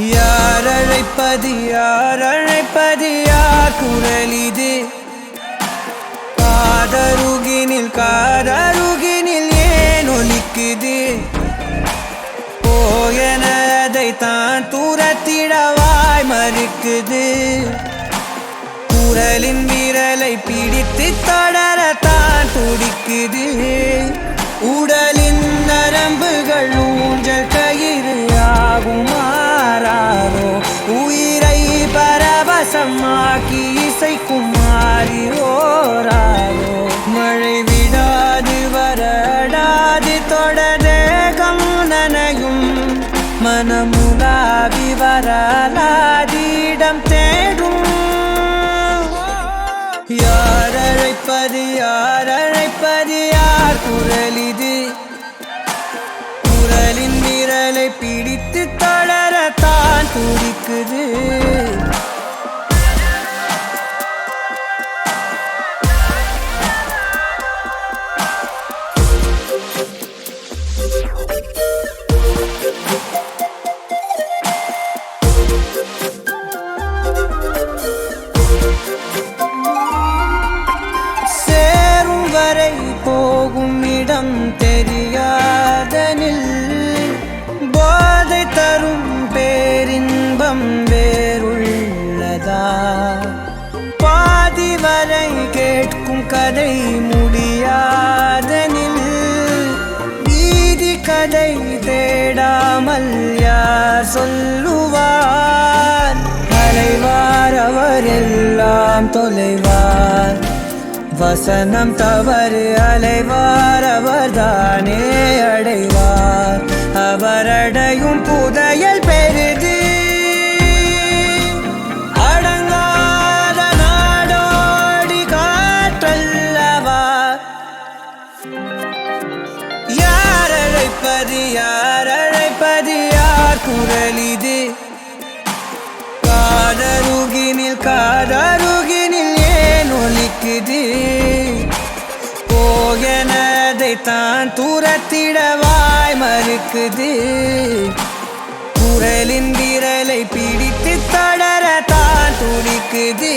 யார் அழைப்பது யார் அழைப்பது யார் குரல் இது காதருகினில் ஏன் ஒலிக்குது போயன அதைத்தான் தூரத்திடவாய் மறுக்குது குரலின் விரலை பிடித்து தொடரத்தான் துடிக்குது உடலின் நரம்புகள் ஊஞ்சல் கயிறு ஆகும் மாறாரோ உயிரை பரவசமாக்கி இசைக்கும் மாறி ஓராரோ மழை விடாது வரடாது தொடரேகம் நனையும் மனமுலாவி வரலாதிடம் தேடும் யார் அழைப்பது யார் குரல் இது குரலின் விரலை பிடித்து தொடரத்தான் துடிக்குது போகும் இடம் தெரியாதனில் போதை தரும் பேரின்பம் வேறுள்ளதா பாதி வரை கேட்கும் கதை முடியாதனில் வீதி கதை தேடாமல் யார் சொல்லுவார் அலைவார் அவர் எல்லாம் தொலைவார் வசனம் தவறு அலைவார் அவர்தானே அடைவார் அவரடையும் புதையல் பெரிது அடங்காத நாடோடி காற்றல்லவா யார் அழைப்பது யார் குரல் இது காதருகினில் ஏன் ஒலிக்குது போகனதைத்தான் தூரத்திடவாய் மறுக்குது குரலின் விரலை பிடித்து தொடரத்தான் துடிக்குது